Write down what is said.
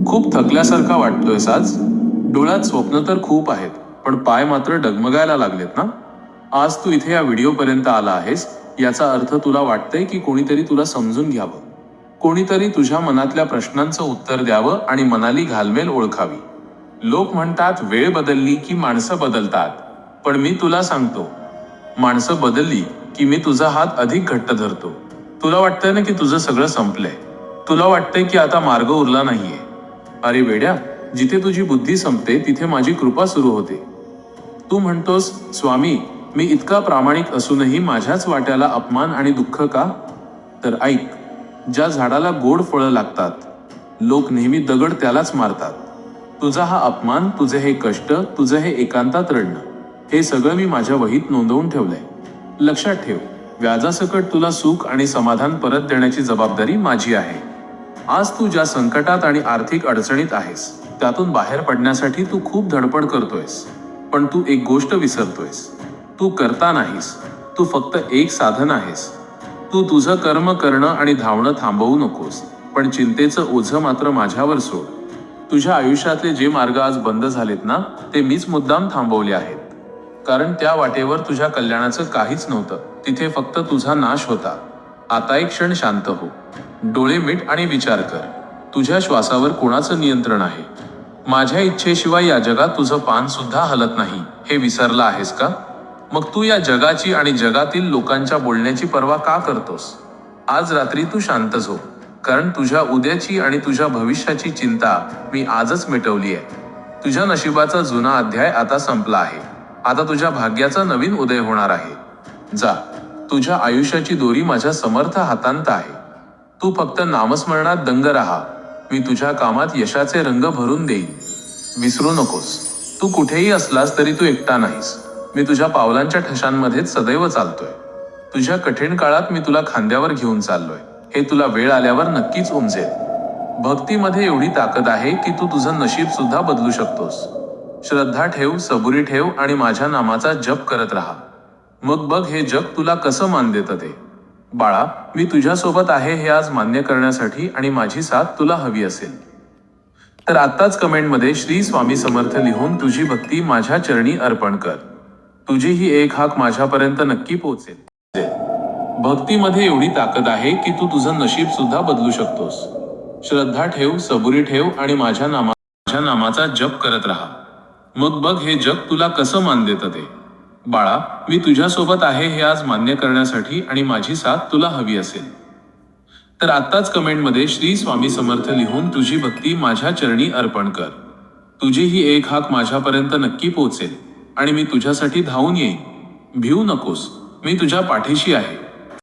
खूप थकल्यासारखा वाटतोयस आज. डोळ्यात स्वप्न तर खूप आहेत, पण पाय मात्र डगमगायला लागलेत ना? आज तू इथे या व्हिडिओ पर्यंत आला आहेस, याचा अर्थ तुला वाटतंय की कोणीतरी तुला समजून घ्यावं, कोणीतरी तुझ्या मनातल्या प्रश्नांचं उत्तर द्यावं आणि मनाली घालमेल ओळखावी. लोक म्हणतात वेळ बदलली की माणसं बदलतात, पण मी तुला सांगतो, माणसं बदलली की मी तुझा हात अधिक घट्ट धरतो. तुला वाटतंय ना की तुझं सगळं संपलंय. तुला वाटतंय की आता मार्ग उरला नाहीये. अरे वेड्या, जिथे तुझी बुद्धी संपते तिथे माझी कृपा सुरू होते. तू म्हणतोस, स्वामी, मी इतका प्रामाणिक असूनही माझ्याच वाट्याला अपमान आणि दुःख का? तर ऐक, ज्या झाडाला गोड फळं लागतात, लोक नेहमी दगड त्यालाच मारतात. तुझा हा अपमान, तुझे हे कष्ट, तुझं हे एकांतात रडणं, हे सगळं मी माझ्या वहीत नोंदवून ठेवलंय. लक्षात ठेव, व्याजासकट तुला सुख आणि समाधान परत देण्याची जबाबदारी माझी आहे. आज तू ज्या संकटात आणि आर्थिक अडचणीत आहेस, त्यातून बाहेर पडण्यासाठी तू खूप धडपड करतोयस. पण तू एक गोष्ट विसरतोयस. तू करता नाहीस, तू फक्त एक साधन आहेस. तू तुझं कर्म करणं आणि धावणं थांबवू नकोस, पण चिंतेचं ओझं मात्र माझ्यावर सोड. तुझ्या आयुष्यातले जे मार्ग आज बंद झालेत ना, ते मीच मुद्दाम थांबवले आहेत. कारण त्या वाटेवर तुझ्या कल्याणाचं काहीच नव्हतं, तिथे फक्त तुझा नाश होता. आता एक क्षण शांत हो. डोळे मिट आणि विचार कर. तुझ्या श्वासावर कोणाचं नियंत्रण आहे? माझ्या इच्छेशिवाय या जगात तुझं पान सुद्धा हलत नाही, हे विसरला आहेस का? मग तू या जगाची आणि जगातील लोकांच्या बोलण्याची पर्वा का करतोस? आज रात्री तू शांत झोप, कारण तुझ्या उद्याची आणि तुझ्या भविष्याची चिंता मी आजच मिटवली आहे. तुझ्या नशिबाचा जुना अध्याय आता संपला आहे. आता तुझ्या भाग्याचा नवीन उदय होणार आहे. जा, तुझ्या आयुष्याची दोरी माझ्या समर्थ हातांत आहे. तू फक्त नामस्मरणात दंग राहा. मी तुझ्या कामात यशाचे रंग भरून देईन. विसरू नकोस, तू कुठेही असलास तरी तू एकटा नाहीस. मी तुझ्या पावलांच्या ठशांमध्येच सदैव चालतोय. तुझ्या कठीण काळात मी तुला खांद्यावर घेऊन चाललोय, हे तुला वेळ आल्यावर नक्कीच उमजेल. भक्तीमध्ये एवढी ताकद आहे की तू तुझं नशीब सुद्धा बदलू शकतोस. श्रद्धा ठेव, सबुरी ठेव आणि माझ्या नामाचा जप करत राहा. मग बघ हे जग तुला कसं मान देतं ते. बाळा, मी तुझ्यासोबत आहे हे आज मान्य करण्यासाठी आणि माझी साथ तुला हवी असेल तर आत्ताच कमेंटमध्ये श्री स्वामी समर्थ लिहून तुझी भक्ती माझ्या चरणी अर्पण कर. तुझी ही एक हाक माझ्यापर्यंत नक्की पोहोचेल. भक्तीमध्ये एवढी ताकद आहे की तू तुझं नशीब सुद्धा बदलू शकतोस. श्रद्धा ठेव, सबुरी ठेव आणि माझ्या नामाचा जप करत राहा. मग बघ हे जग तुला कसं मान देतं ते. बाळा, मी तुझ्यासोबत आहे हे आज मान्य करण्यासाठी आणि माझी साथ तुला हवी असेल तर आत्ताच कमेंटमध्ये श्री स्वामी समर्थ लिहून तुझी भक्ती माझ्या चरणी अर्पण कर. तुझी ही एक हाक माझ्यापर्यंत नक्की पोहोचेल आणि मी तुझ्यासाठी धावून येईन. भिवू नकोस, मी तुझ्या पाठीशी आहे.